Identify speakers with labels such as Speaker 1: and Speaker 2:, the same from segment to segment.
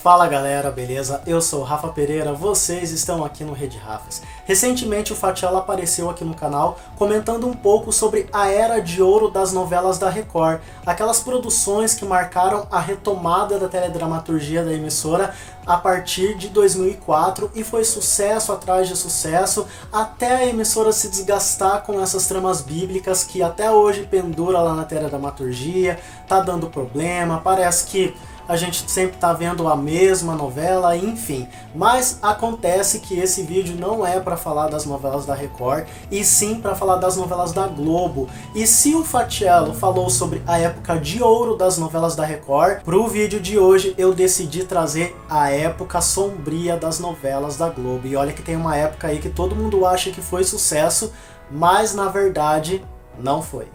Speaker 1: Fala galera, beleza? Eu sou o Rafa Pereira, vocês estão aqui no Rede Rafas. Recentemente o Fatiala apareceu aqui no canal comentando um pouco sobre a era de ouro das novelas da Record, aquelas produções que marcaram a retomada da teledramaturgia da emissora a partir de 2004 e foi sucesso atrás de sucesso até a emissora se desgastar com essas tramas bíblicas que até hoje pendura lá na teledramaturgia, tá dando problema, parece que a gente sempre tá vendo a mesma novela, enfim. Mas acontece que esse vídeo não é para falar das novelas da Record, e sim para falar das novelas da Globo. E se o Fatiello falou sobre a época de ouro das novelas da Record, pro vídeo de hoje eu decidi trazer a época sombria das novelas da Globo. E olha que tem uma época aí que todo mundo acha que foi sucesso, mas na verdade não foi.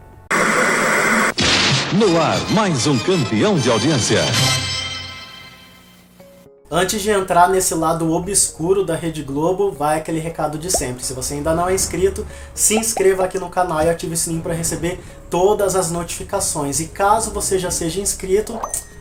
Speaker 2: No ar, mais um campeão de audiência.
Speaker 1: Antes de entrar nesse lado obscuro da Rede Globo, vai aquele recado de sempre. Se você ainda não é inscrito, se inscreva aqui no canal e ative o sininho para receber todas as notificações. E caso você já seja inscrito,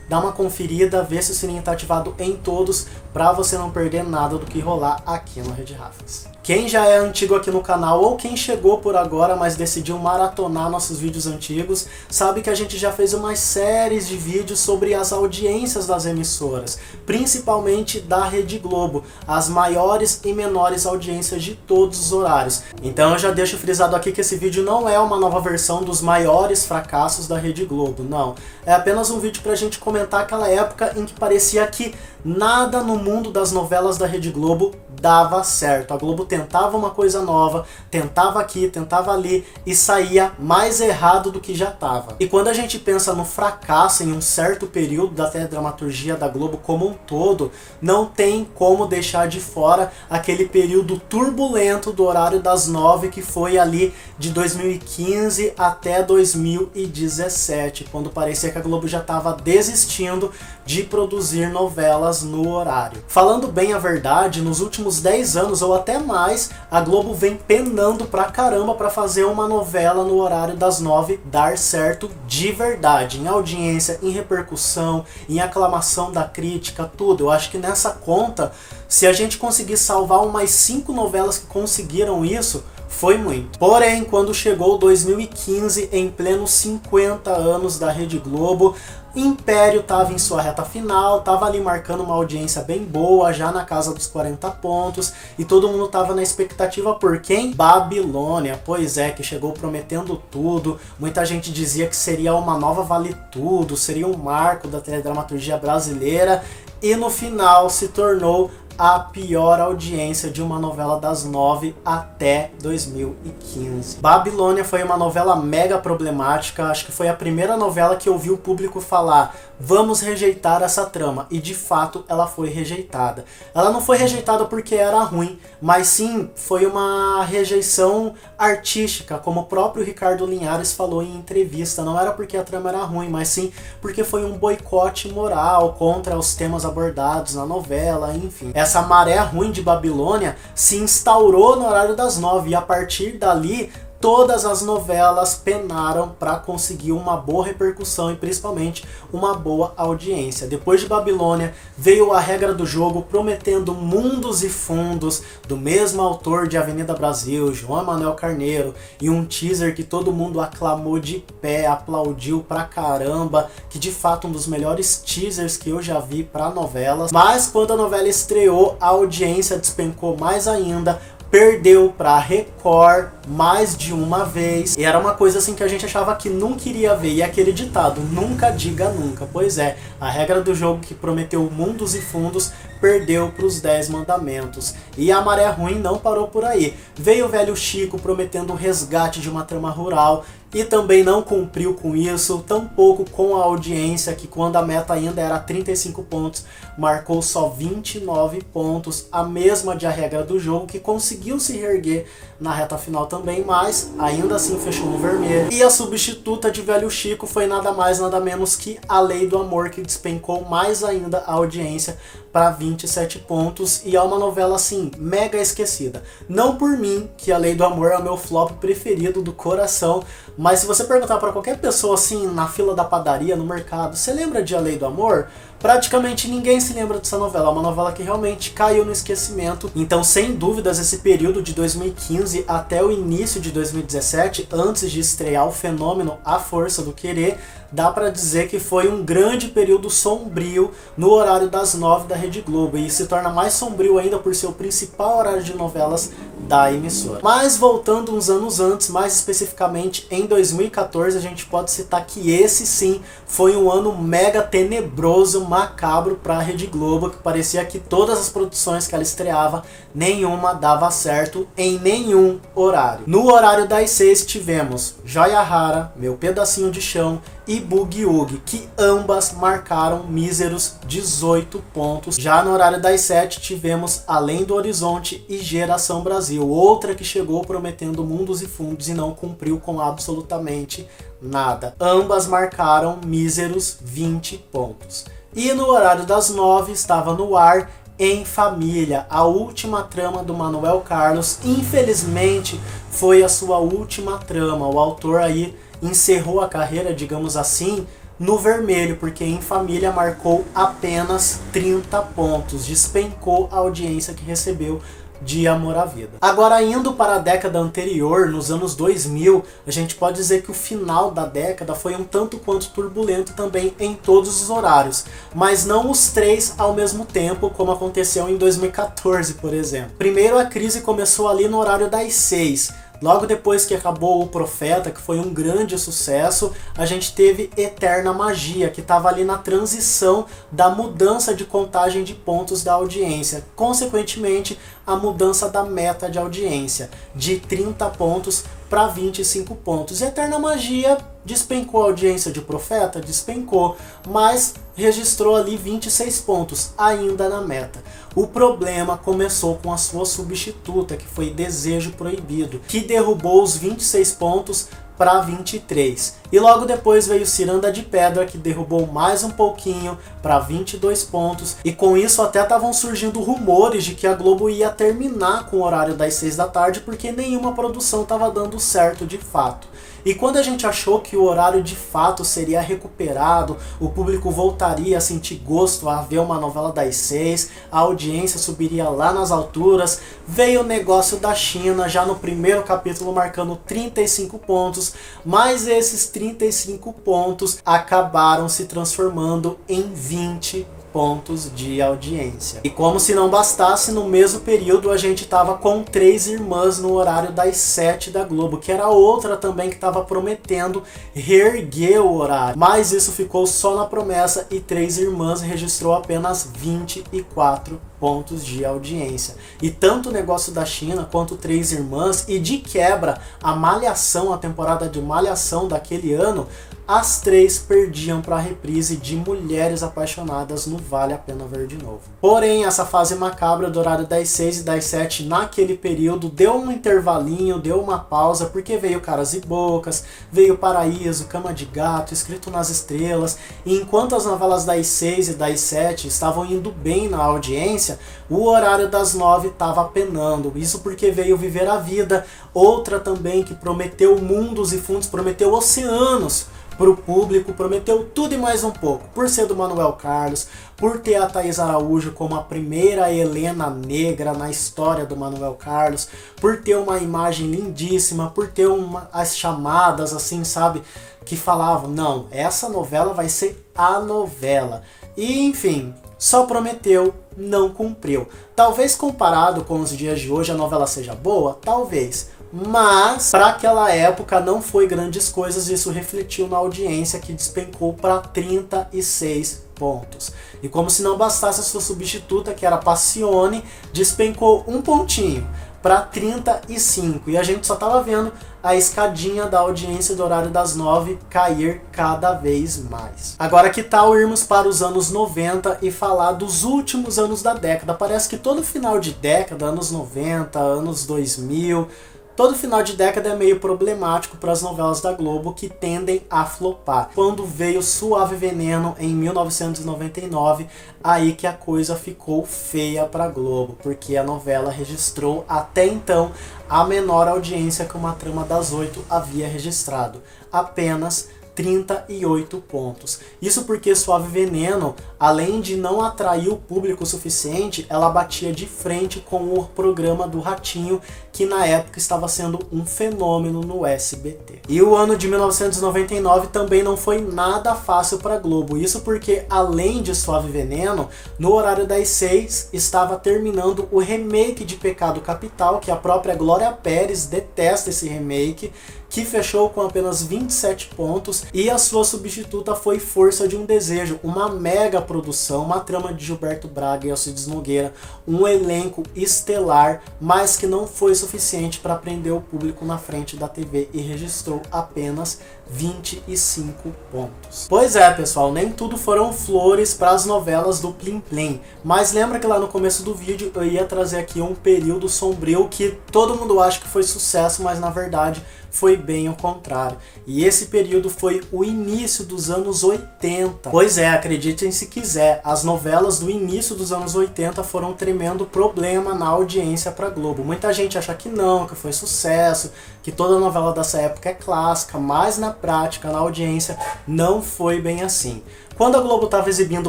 Speaker 1: dá uma conferida, vê se o sininho está ativado em todos, para você não perder nada do que rolar aqui no Rede Rafas. Quem já é antigo aqui no canal ou quem chegou por agora, mas decidiu maratonar nossos vídeos antigos, sabe que a gente já fez umas séries de vídeos sobre as audiências das emissoras, principalmente da Rede Globo, as maiores e menores audiências de todos os horários. Então eu já deixo frisado aqui que esse vídeo não é uma nova versão dos maiores fracassos da Rede Globo, não. É apenas um vídeo pra gente comentar aquela época em que parecia que nada no mundo das novelas da Rede Globo dava certo. A Globo tentava uma coisa nova, tentava aqui, tentava ali e saía mais errado do que já estava. E quando a gente pensa no fracasso em um certo período da teledramaturgia da Globo como um todo, não tem como deixar de fora aquele período turbulento do horário das 9, que foi ali de 2015 até 2017, quando parecia que a Globo já estava desistindo de produzir novelas no horário. Falando bem a verdade, nos últimos 10 anos ou até mais, a Globo vem penando pra caramba pra fazer uma novela no horário das 9 dar certo de verdade, em audiência, em repercussão, em aclamação da crítica, tudo. Eu acho que nessa conta, se a gente conseguir salvar umas 5 novelas que conseguiram isso, foi muito. Porém, quando chegou 2015, em pleno 50 anos da Rede Globo, Império estava em sua reta final, estava ali marcando uma audiência bem boa, já na casa dos 40 pontos, e todo mundo estava na expectativa por quem? Babilônia, pois é, que chegou prometendo tudo, muita gente dizia que seria uma nova Vale Tudo, seria um marco da teledramaturgia brasileira, e no final se tornou a pior audiência de uma novela das 9 até 2015. Babilônia foi uma novela mega problemática, acho que foi a primeira novela que eu vi o público falar: vamos rejeitar essa trama, e de fato ela foi rejeitada. Ela não foi rejeitada porque era ruim, mas sim foi uma rejeição artística, como o próprio Ricardo Linhares falou em entrevista. Não era porque a trama era ruim, mas sim porque foi um boicote moral contra os temas abordados na novela, enfim. Essa maré ruim de Babilônia se instaurou no horário das 9 e a partir dali todas as novelas penaram para conseguir uma boa repercussão e principalmente uma boa audiência. Depois de Babilônia veio A Regra do Jogo, prometendo mundos e fundos, do mesmo autor de Avenida Brasil, João Emanuel Carneiro, e um teaser que todo mundo aclamou de pé, aplaudiu pra caramba, que de fato um dos melhores teasers que eu já vi para novelas. Mas quando a novela estreou, a audiência despencou mais ainda, perdeu pra Record mais de uma vez, e era uma coisa assim que a gente achava que nunca iria ver, e aquele ditado, nunca diga nunca. Pois é, A Regra do Jogo, que prometeu mundos e fundos, perdeu pros 10 mandamentos. E a maré ruim não parou por aí. Veio o Velho Chico prometendo o resgate de uma trama rural, e também não cumpriu com isso, tampouco com a audiência, que quando a meta ainda era 35 pontos, marcou só 29 pontos, a mesma de A Regra do Jogo, que conseguiu se reerguer na reta final também, mas ainda assim fechou no vermelho. E a substituta de Velho Chico foi nada mais nada menos que A Lei do Amor, que despencou mais ainda a audiência para 27 pontos, e é uma novela assim, mega esquecida. Não por mim, que A Lei do Amor é o meu flop preferido do coração, mas se você perguntar para qualquer pessoa assim, na fila da padaria, no mercado, você lembra de A Lei do Amor? praticamente ninguém se lembra dessa novela. É uma novela que realmente caiu no esquecimento. Então, sem dúvidas, esse período de 2015 até o início de 2017, antes de estrear o fenômeno A Força do Querer, dá pra dizer que foi um grande período sombrio no horário das 9 da Rede Globo, e se torna mais sombrio ainda por ser o principal horário de novelas da emissora. Mas voltando uns anos antes, mais especificamente em 2014, a gente pode citar que esse sim foi um ano mega tenebroso, macabro para a Rede Globo, que parecia que todas as produções que ela estreava, nenhuma dava certo em nenhum horário. No horário das 6 tivemos Joia Rara, Meu Pedacinho de Chão e Boogie Woogie, que ambas marcaram míseros 18 pontos. Já no horário das 7 tivemos Além do Horizonte e Geração Brasil, outra que chegou prometendo mundos e fundos e não cumpriu com absolutamente nada. Ambas marcaram míseros 20 pontos. E no horário das 9 estava no ar Em Família, a última trama do Manuel Carlos. Infelizmente foi a sua última trama. O autor aí encerrou a carreira, digamos assim, no vermelho, porque Em Família marcou apenas 30 pontos, despencou a audiência que recebeu de Amor à Vida. Agora, indo para a década anterior, nos anos 2000, a gente pode dizer que o final da década foi um tanto quanto turbulento também em todos os horários, mas não os três ao mesmo tempo, como aconteceu em 2014, por exemplo. Primeiro, a crise começou ali no horário das 6. Logo depois que acabou O Profeta, que foi um grande sucesso, a gente teve Eterna Magia, que estava ali na transição da mudança de contagem de pontos da audiência. Consequentemente, a mudança da meta de audiência, de 30 pontos para 25 pontos. Eterna Magia despencou a audiência de Profeta? Despencou, mas registrou ali 26 pontos, ainda na meta. O problema começou com a sua substituta, que foi Desejo Proibido, que derrubou os 26 pontos para 23. E logo depois veio Ciranda de Pedra, que derrubou mais um pouquinho para 22 pontos. E com isso até estavam surgindo rumores de que a Globo ia terminar com o horário das 6 da tarde, porque nenhuma produção estava dando certo de fato. E quando a gente achou que o horário de fato seria recuperado, o público voltaria a sentir gosto a ver uma novela das 6, a audiência subiria lá nas alturas, veio o negócio da China, já no primeiro capítulo marcando 35 pontos, mas esses 35 pontos acabaram se transformando em 20 pontos de audiência. E como se não bastasse, no mesmo período a gente estava com Três Irmãs no horário das 7 da Globo, que era outra também que estava prometendo reerguer o horário. Mas isso ficou só na promessa e Três Irmãs registrou apenas 24 pontos de audiência. E tanto o negócio da China quanto Três Irmãs, e de quebra a Malhação, a temporada de Malhação daquele ano, as três perdiam para a reprise de Mulheres Apaixonadas no Vale a Pena Ver de Novo. Porém, essa fase macabra do horário das 6 e das 7 naquele período deu um intervalinho, deu uma pausa, porque veio Caras e Bocas, veio Paraíso, Cama de Gato, Escrito nas Estrelas, e enquanto as novelas das 6 e das 7 estavam indo bem na audiência, o horário das 9 estava penando. Isso porque veio Viver a Vida, outra também que prometeu mundos e fundos, prometeu oceanos para o público, prometeu tudo e mais um pouco, por ser do Manuel Carlos, por ter a Thaís Araújo como a primeira Helena negra na história do Manuel Carlos, por ter uma imagem lindíssima, por ter as chamadas assim, sabe, que falavam, não, essa novela vai ser a novela. E enfim, só prometeu, não cumpriu. Talvez comparado com os dias de hoje a novela seja boa, talvez. Mas para aquela época não foi grandes coisas, isso refletiu na audiência, que despencou para 36 pontos. E como se não bastasse, a sua substituta, que era Passione, despencou um pontinho para 35. E a gente só estava vendo a escadinha da audiência do horário das 9 cair cada vez mais. Agora, que tal irmos para os anos 90 e falar dos últimos anos da década? Parece que todo final de década, anos 90, anos 2000... todo final de década é meio problemático para as novelas da Globo, que tendem a flopar. Quando veio Suave Veneno em 1999, aí que a coisa ficou feia para a Globo, porque a novela registrou até então a menor audiência que uma trama das 8 havia registrado, apenas 38 pontos. Isso porque Suave Veneno, além de não atrair o público o suficiente, ela batia de frente com o programa do Ratinho, que na época estava sendo um fenômeno no SBT. E o ano de 1999 também não foi nada fácil para Globo. Isso porque, além de Suave Veneno, no horário das 6 estava terminando o remake de Pecado Capital, que a própria Glória Pérez detesta esse remake, que fechou com apenas 27 pontos, e a sua substituta foi Força de um Desejo, uma mega produção, uma trama de Gilberto Braga e Alcides Nogueira, um elenco estelar, mas que não foi suficiente para prender o público na frente da TV e registrou apenas 25 pontos. Pois é, pessoal, nem tudo foram flores para as novelas do Plim Plim, mas lembra que lá no começo do vídeo eu ia trazer aqui um período sombrio que todo mundo acha que foi sucesso, mas na verdade foi bem o contrário. E esse período foi o início dos anos 80. Pois é, acreditem se quiser, as novelas do início dos anos 80 foram um tremendo problema na audiência para Globo. Muita gente acha que não, que foi sucesso, que toda novela dessa época é clássica, mas na prática, na audiência, não foi bem assim. Quando a Globo estava exibindo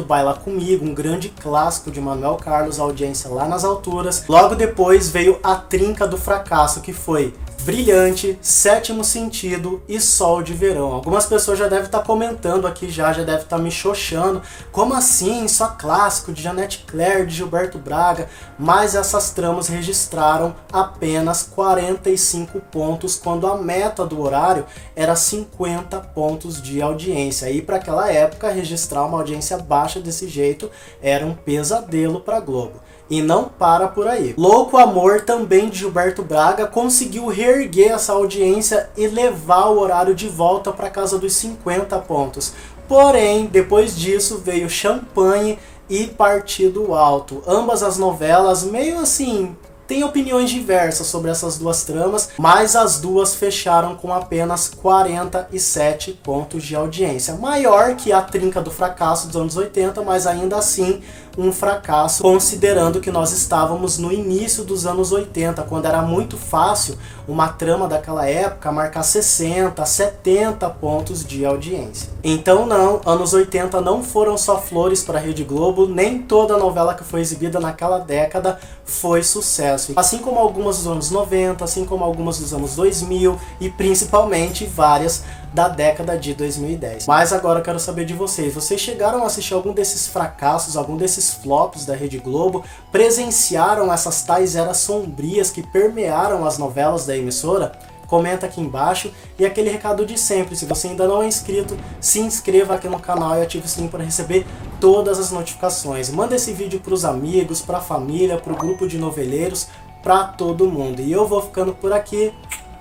Speaker 1: Baila Comigo, um grande clássico de Manuel Carlos, a audiência lá nas alturas, logo depois veio a trinca do fracasso, que foi Brilhante, Sétimo Sentido e Sol de Verão. Algumas pessoas já devem estar comentando aqui, já devem estar me xoxando. Como assim? Só clássico de Janete Claire, de Gilberto Braga. Mas essas tramas registraram apenas 45 pontos, quando a meta do horário era 50 pontos de audiência. E para aquela época, registrar uma audiência baixa desse jeito era um pesadelo para Globo. E não para por aí. Louco Amor, também de Gilberto Braga, conseguiu reerguer essa audiência e levar o horário de volta para casa dos 50 pontos. Porém, depois disso veio Champanhe e Partido Alto. Ambas as novelas meio assim, tem opiniões diversas sobre essas duas tramas, mas as duas fecharam com apenas 47 pontos de audiência. Maior que a trinca do fracasso dos anos 80, mas ainda assim um fracasso, considerando que nós estávamos no início dos anos 80, quando era muito fácil uma trama daquela época marcar 60, 70 pontos de audiência. Então não, anos 80 não foram só flores para a Rede Globo, nem toda novela que foi exibida naquela década foi sucesso. Assim como algumas dos anos 90, assim como algumas dos anos 2000 e principalmente várias da década de 2010. Mas agora eu quero saber de vocês. Vocês chegaram a assistir algum desses fracassos, algum desses flops da Rede Globo? Presenciaram essas tais eras sombrias que permearam as novelas da emissora? Comenta aqui embaixo. E aquele recado de sempre, se você ainda não é inscrito, se inscreva aqui no canal e ative o sininho para receber todas as notificações. Manda esse vídeo para os amigos, para a família, para o grupo de noveleiros, para todo mundo. E eu vou ficando por aqui.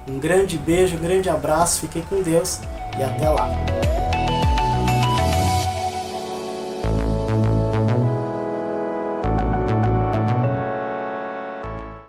Speaker 1: Um grande beijo, um grande abraço, fiquem com Deus e até lá.